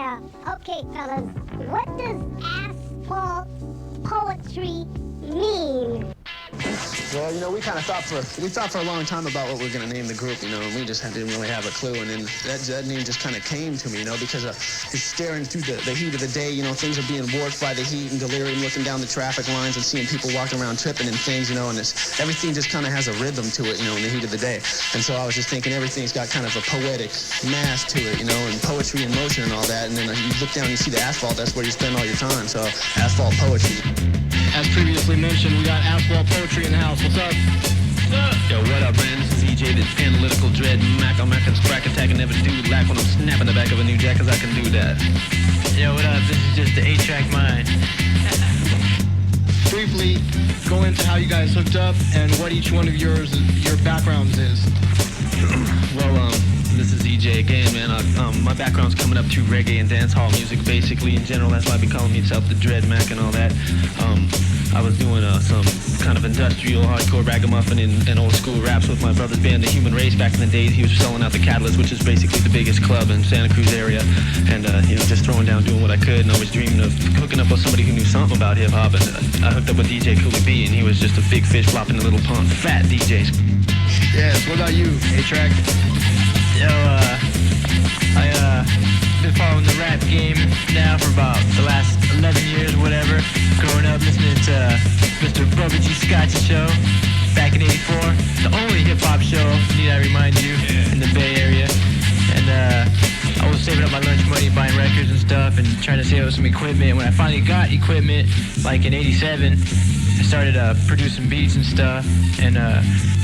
Yeah. Okay, fellas. What does asphalt poetry mean? Well, you know, we thought for a long time about what we were gonna name the group, you know, and we just didn't really have a clue. And then that name just kind of came to me, you know, because you're staring through the heat of the day, you know, things are being warped by the heat and delirium, looking down the traffic lines and seeing people walking around tripping and things, you know, and everything just kind of has a rhythm to it, you know, in the heat of the day. And so I was just thinking everything's got kind of a poetic mass to it, you know, and poetry in motion and all that. And then you look down and you see the asphalt, that's where you spend all your time. So asphalt poetry. As previously mentioned, we got Asphalt Poetry in the house. What's up? Yo, what up, man? This is EJ, the analytical dread Mac. I'm Mac and crack attack and never do lack when I'm snapping the back of a new jack, cause I can do that. Yo, what up? This is just the 8-track mind. Briefly, go into how you guys hooked up and what each one of your backgrounds is. Well, this is EJ again, man. My background's coming up through reggae and dancehall music, basically, in general. That's why I be calling myself the Dread Mac and all that. I was doing some kind of industrial, hardcore ragamuffin and old school raps with my brother's band, The Human Race, back in the days. He was selling out the Catalyst, which is basically the biggest club in Santa Cruz area. And, you know, just throwing down, doing what I could, and always dreaming of hooking up with somebody who knew something about hip-hop. And I hooked up with DJ Cooley B, and he was just a big fish flopping in a little pond. Fat DJs. Yes, what about you, 8-track? Yo, I've been following the rap game now for about the last 11 years or whatever. Growing up listening to Mr. Bubba G. Scott's show back in '84. The only hip-hop show, need I remind you, in the Bay Area. And I was saving up my lunch money, buying records and stuff, and trying to save up some equipment. When I finally got equipment, like in '87, I started producing beats and stuff, and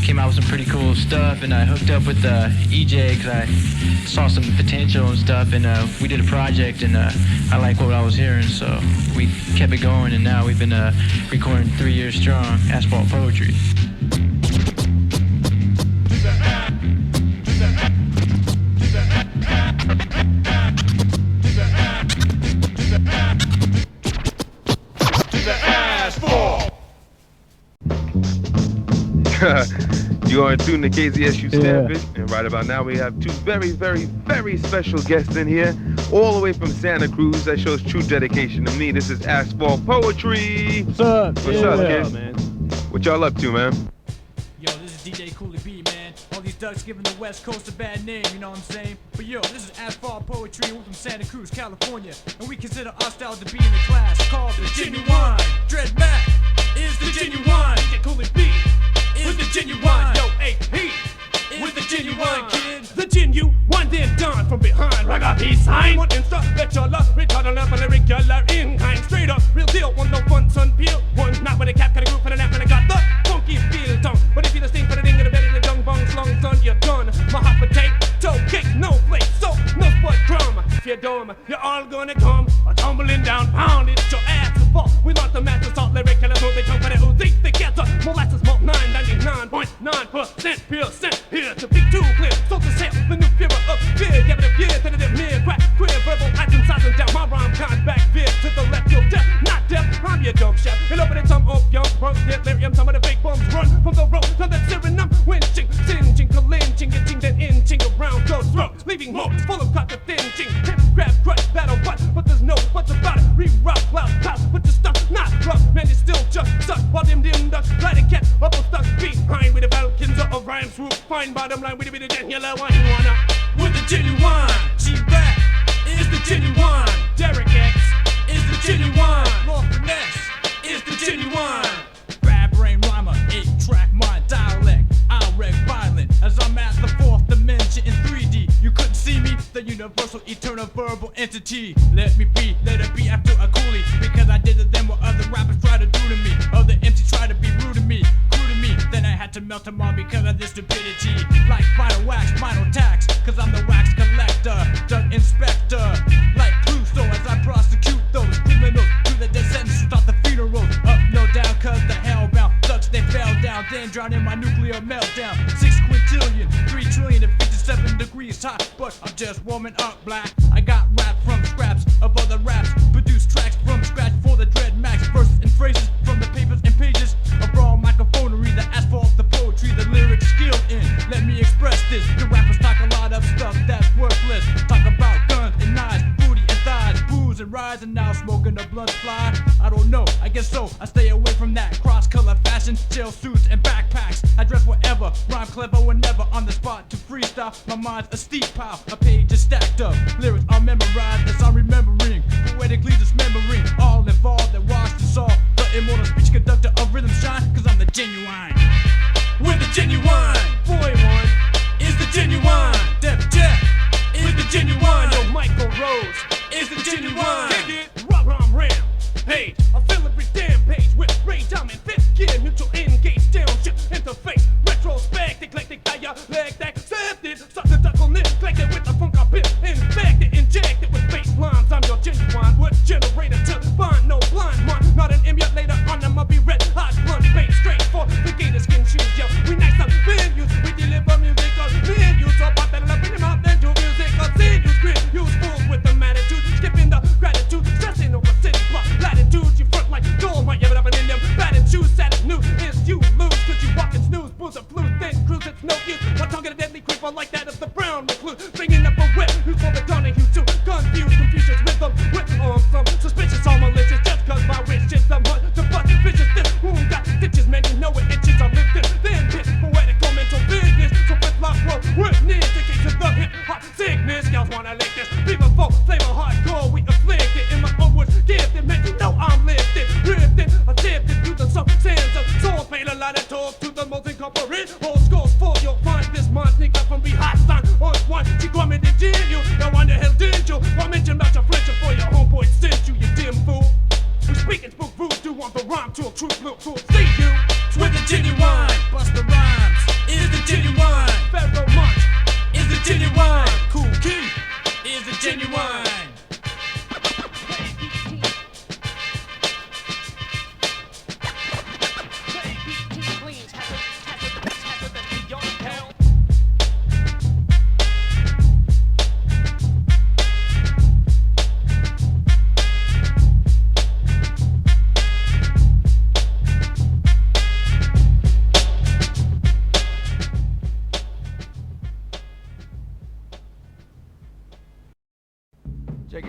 came out with some pretty cool stuff. And I hooked up with EJ because I saw some potential and stuff, and we did a project, and I like what I was hearing, so we kept it going, and now we've been recording 3 years strong, Asphalt Poetry. You are in tune to KZSU Stanford, and right about now we have two very, very, very special guests in here, all the way from Santa Cruz. That shows true dedication to me. This is Asphalt Poetry. What's up? What's up, kid? man? What y'all up to, man? Yo, this is DJ Cooley B, man. All these ducks giving the West Coast a bad name, you know what I'm saying? But yo, this is Asphalt Poetry, and we're from Santa Cruz, California. And we consider our style to be in the class called the Genuine. Dread Mac is the Genuine. DJ Cooley B is the Genuine. Yo, AP with the Genuine, kid. The Genuine, then done from behind. Like a peace sign. One insta, let your luck, retarded up, and irregular in kind. Straight up, real deal, one no fun, son, peel. One not with a cap, got a group, and a nap, and I got the funky feel tongue. But if you just think for the ding in the belly, the dung bung slung, son, you're done. My hot potato cake, no flake, so no spud crumb. If you're dumb, you're all gonna come tumbling down, pound it, your ass is fall. We want the master salt lyric, and I know they come for the Uzi, they get the molasses malt 99.9% here to be too clear. So to say, the new fear of fear, yeah, but if you're to the mere crack, queer verbal items, sizing down my rhyme, kind back veer to the left, you're deaf, not deaf, I'm your dope chef. And open it some up, young, bunk, delirium, some of the fake bums run from the road to the serenum, winching, singeing, clinching, itching, then inching around those throats, leaving modes full of cotton thinking, hip, grab, crush, battle, but there's no what's about it, re-rock, loud, house, but your stuff not rough, man, it's still just suck, while them ducks, try to catch up or stuck behind with the falcons of rhyme swoop, fine bottom line, with the genuine one, you wanna, with the Genuine, G-Rap is the Genuine, Derek X is the Genuine, Lord Finesse is the Genuine, Bad brain rhymer, 8-track mind dialect, I'll wreck violent, as I'm at the 4th dimension in 3D, you couldn't see me, the universal, eternal, verbal entity, let me be, let it be after a coolie, because I did to them what other rappers try to do to me, other MCs try to be rude to me, then I had to melt them all because of this stupidity. Like vinyl wax, vinyl tax, cause I'm the wax collector, the inspector. Like Cruz, so as I prosecute those criminals to the death sentence, start the funeral. Up, no down, cause the hellbound ducks, they fell down, then drowned in my nuclear meltdown. 6 quintillion, 3 trillion, and 57 degrees hot, but I'm just warming up, black. I got rap from scraps of other raps, produce tracks from scratch for the Dread Max, verses and phrases from the papers and pages of raw microphonery, the asphalt, the poetry, the lyric skill in. Let me express this. The rappers talk a lot of stuff that's worthless. Talk about guns and knives, booty and thighs. rise and now smoking the blunt fly. I don't know, I guess so. I stay away from that cross-color fashion, jail suits and backpacks. I dress whatever, rhyme clever whenever on the spot to freestyle. My mind's a steep pile, a page is stacked up. Lyrics are memorized as I'm remembering, poetically dismembering all involved that washed and saw. The immortal speech conductor of rhythm shine, cause I'm the genuine. We're the genuine. Boy one is the genuine. Def Jack is the genuine. Yo, Michael Rose is the genuine. Kick it, ram, page. I fill every damn page with Ray Diamond, fifth gear, neutral engage, downshift, interface, retrospect, eclectic, dialect, accepted, suck the duck on it, collect it with the funk I pip, infected, injected with bass lines. I'm your genuine, word generator to find no blind one, not an emulator on them, I'll be red, hot, blunt, bait, straight for the gator skin shoes, yo. We nice up venues, we deliver music on venues, so pop that up in your mouth, then do music on venues, grit, use fools with the attitude, skipping the gratitude, stressing over city block, latitude, you front like gold, right, yeah, but in them batted shoes, sad as new is you lose, cause you walking snooze, booze of flu, then cruise, it's no use, my tongue at a deadly creeper like that of the brown recluse, bringing up a whip, who's for the Donahue too, confused, Confucius rhythm, with some suspicious, all malicious, just cause my wish is someone to bust vicious, this wound got stitches, man, you know it itches, I live this, then hit, poetical mental business, so flip flop, roll, witness, the case of the hip hop sickness, y'all wanna lick this, people folk, flavor hardcore, we afflicted, in my own words, gifted, man, you know I'm lifted, drifted, attempted through the sands of soul, paid a lot of talk to the most incorporate, old scores full, you'll find this mind, sneak up from behind, sign on one, she called me the gin, you, no wonder hell did you, why mention about your flinching for your homeboy sent you, you dim fool. We speak and spook voodoo on the rhyme to a true look to see you. With the genuine, Busta Rhymes is the genuine. Pharaoh Monch is the genuine. Cool Key is the genuine.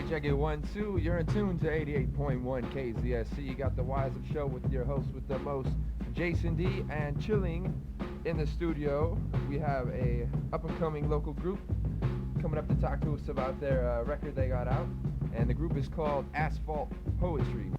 Check it, 1, 2. You're in tune to 88.1 KZSC. You got the Wise Up Show with your host with the most, Jason D. And chilling in the studio, we have a up-and-coming local group coming up to talk to us about their record they got out. And the group is called Asphalt Poetry.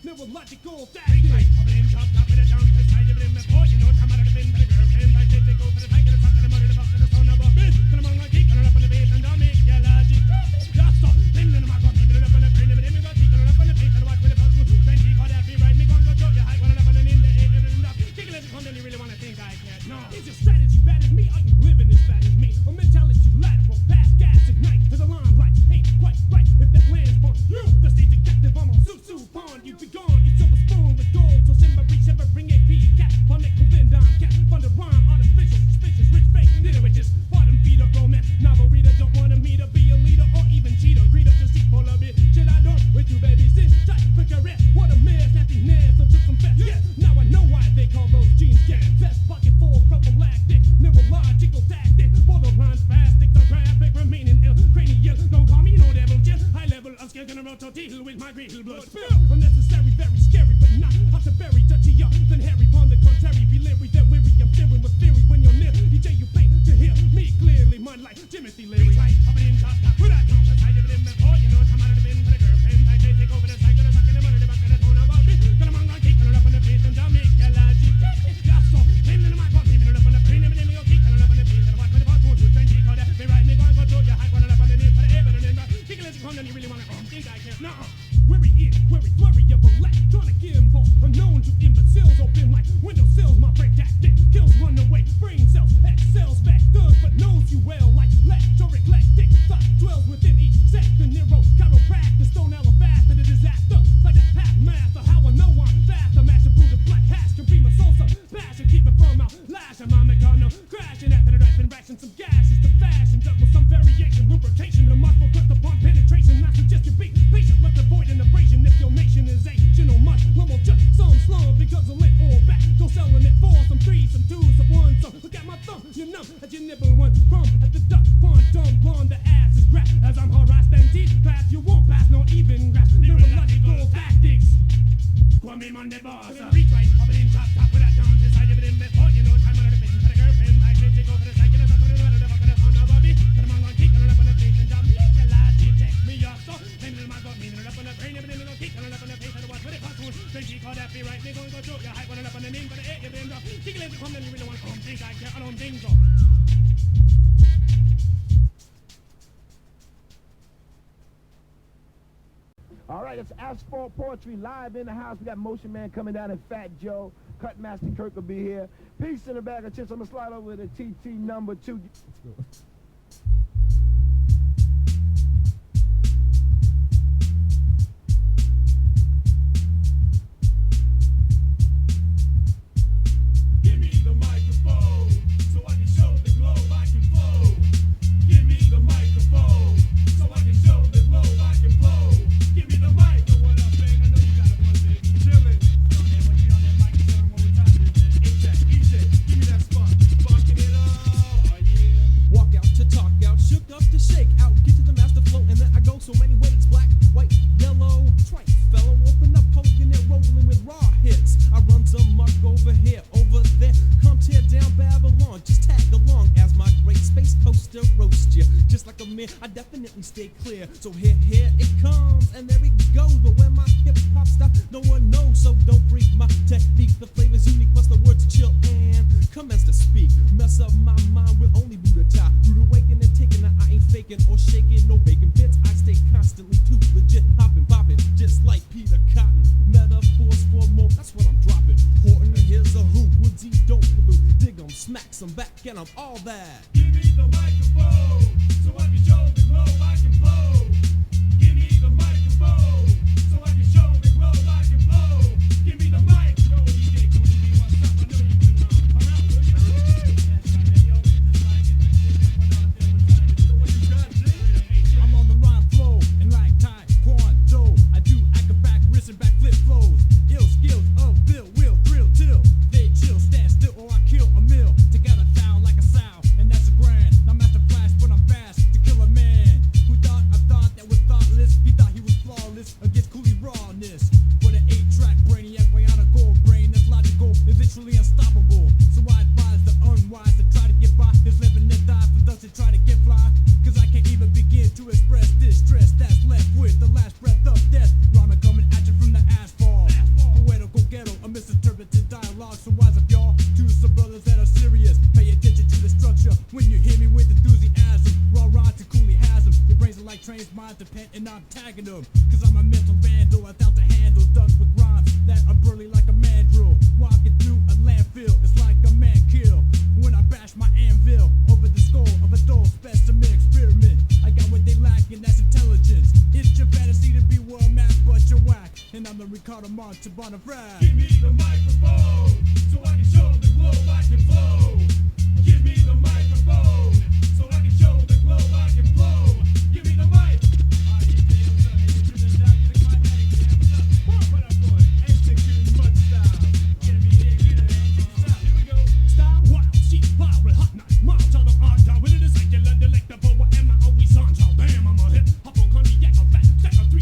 Neurological Tactics. Is your strategy bad as me? Are you living as bad as me? A mentality lateral, pass gas, ignite to the limelight. Ain't quite right if that lands on you. The general to deal with my real blood spill. Unnecessary, very scary, but not hard to bury. Dirtier than Harry. On the contrary, be leery, then weary. I'm fearing with theory when you're near. DJ, you paint to hear me clearly. Mine like Timothy Leary. Right, up in top, top, put that on the side of it in before. You know, come out of the bin for the girlfriend. I take over the side of the suck in the money, the back of the tone about me. Gonna mong on keep it up on the face and make your logic. That's so. Name in the mic, what name it up on the brain, name it keep it up on the face and what for the bottom. Then she called that, be right, me going to throw your high one up on the knee for the air, but then kick it, come on, you really wanna think I can't. Nuh-uh. Worry in, worry, flurry of electronic info. Unknown to imbeciles, open like windowsills. My brain tactic kills, run away. Brain cells, excels, vectors, but knows you well like lector, eclectic. Thought dwells within each sector. Nero, chiropractor, stone alabaster, the disaster. Like that path math, or how I know I'm faster. Master Buddha, black hats can be my salsa. Passion, keep it from out, lashing my mechano. Crashing after the rap and ration some gas. It's the fashion, done with some variation. Lubrication, the muscle focus upon penetration. I suggest you be patient with avoiding abrasion. If your nation is Asian or much, lumble just some slum because of lit or back. Go selling it for some threes, some twos, some ones. So look at my thumb, you know, as you nibble one crumb at the duck pond, dumb blonde. The ass is rap as I'm harassed and teeth class. You won't pass no even grasp. Neurological tactics. Kwame Monday boss. Retry, up in top, top with that down. Decide if it in before you know time on the face. For the girlfriend, I can take over the side. Get a suck on the water, the fuck on the phone, I'll be. Put them on, keep it up on the face and down. Make a lot, take me off. So, name it in my gut, meaning it up on the brain. If it in the keep it up on the face. And the watch with it, pass on. Then she called that be right. They gon' go through your hype, one up on the name. For the air, you been up. Think it come, then you really want to come. Think I care, I don't think so. All right, it's Asphalt Poetry live in the house. We got Motion Man coming down and Fat Joe. Cut Master Kirk will be here. Peace in the bag of chips. I'm going to slide over to TT number 2. Let's go. Give me the microphone so I can show the globe I can flow. Give me the microphone so I can show the globe I can flow. Give me the mic. So what up, Bang? I know you got a one day. Chillin'. Yo, man, when you on that mic, tell them what we're talking about. Easy. Give me that spot. Bunking it up. Oh, yeah. Walk out to talk out, shook up to shake out. Get to the master flow, and then I go so many ways. Black, white, yellow, tripe. Fellow, open up, poking it, rolling with raw hits. I run amok over here, over there. Come tear down Babylon. Just tag along as my great space coaster roast you. Just like a man, I definitely stay clear. So here it comes, and there it goes. But when my hip hop stops, no one knows. So don't freak my technique. The flavor's unique, plus the words chill and commence to speak. Mess up my mind with only Buddha tie. Rude awakening and taking, I ain't faking or shaking. No bacon bits, I stay constantly too legit. Hopping, bopping, just like Peter Cotton. Metaphors for more, that's what I'm dropping. Horton, here's a hoop. Woodsy, don't pollute. Dig 'em, smack some back, and I'm all that. Give me the microphone so I can show the globe I can flow. Give me the microphone so I can show the globe I can flow. Give me the mic. Yo, DJ Cruz, what's up? I know you can come out, will you? What you got, G? I'm on the rhyme flow, and like Tai Kwon-Do, I do acrobat, wrist and back flip flows. Ill skills of Bill, will thrill till they chill, stand still, or I kill a mill. Together sound like a sow, and that's a grand. Not Master Flash, but I'm fast to kill a man who thought a thought that was thoughtless. He thought he was flawless against coolie rawness. But an 8-track brainiac, bionic gold brain that's logical, is literally unstoppable. So I advise the unwise to try to get by. Is living and die for those that try to get fly. Cause I can't even begin to express this stress that's left with the last breath of death. Rhyming coming at you from the asphalt. Poetical ghetto, a misinterpreted dialogue. So wise up, y'all, to some brothers that are serious. Pay attention to the structure when you hear me with enthusiasm. Raw rod to coolly has them. Your brains are like trains, minds depend, and I'm tagging them. Cause I'm a mental vandal without the handle. Ducks with rhymes that are burly like a mandrill. Walking through a landfill, it's like a man kill. When I bash my anvil over the skull of a dull specimen experiment. I got what they lack, and that's intelligence. It's your fantasy to be world map, but you're whack. And I'm the Ricardo Montalbano rap. Give me the microphone so I can show the globe I can flow. Give me the microphone so I can show the globe I can flow. Give me the mic. What up, boy? Execute mud style. Get me there, get it, style. Here we go. Style wild, sheep power, hot knife, mild, child of art, with it is secular, delectable. What am I always on? Child, damn, I'm a hip, hop on cognac, a fat, stack of 3.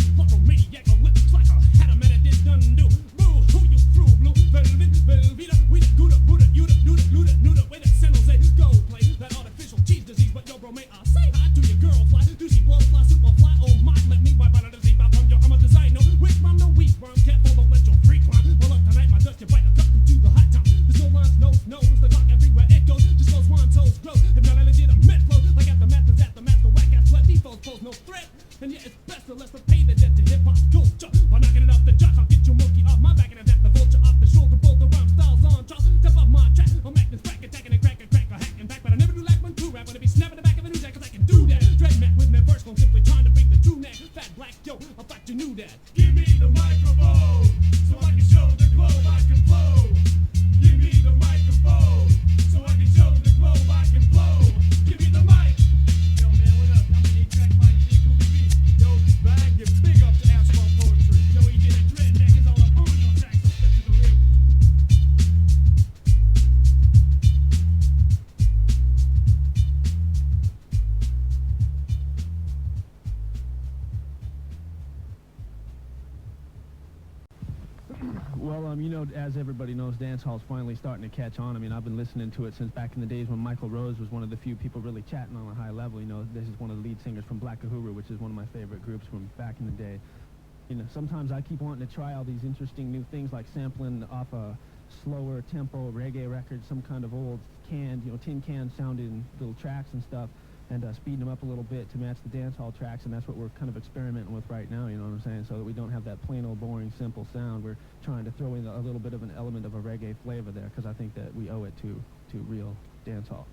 be the death to hip-hop culture. By knocking it off the jock, I'll get your monkey off my back and attack the vulture off the shoulder. Both the rhyme styles on track. Step off my track, I'm acting sprack, attacking and cracking, hacking back. But I never do like one crew rap, wanna be snapping the back of a new jack, cause I can do that. Dread Mac with me verse, gon' simply trying to bring the true neck. Fat black, yo, I thought you knew that. Give me the microphone, so I can show the globe I can flow. Give me the microphone, so I can show the globe I can flow. Give me the mic. Yo, man, what up? I'm the 8-track mic, Cool beat. Yo, this Bhang, give big up to Asphalt Poetry. Yo, he did a dread neck is all up on your track, so step to the ring. Well, you know, as everybody knows, dancehall's finally starting to catch on. I mean, I've been listening to it since back in the days when Michael Rose was one of the few people really chatting on a high level. You know, this is one of the lead singers from Black Uhuru, which is one of my favorite groups from back in the day. You know, sometimes I keep wanting to try all these interesting new things, like sampling off a slower tempo reggae record, some kind of old canned, tin can sounding little tracks and stuff, and speeding them up a little bit to match the dancehall tracks, and that's what we're kind of experimenting with right now, you know what I'm saying, so that we don't have that plain old boring simple sound. We're trying to throw in a little bit of an element of a reggae flavor there, because I think that we owe it to real dancehall.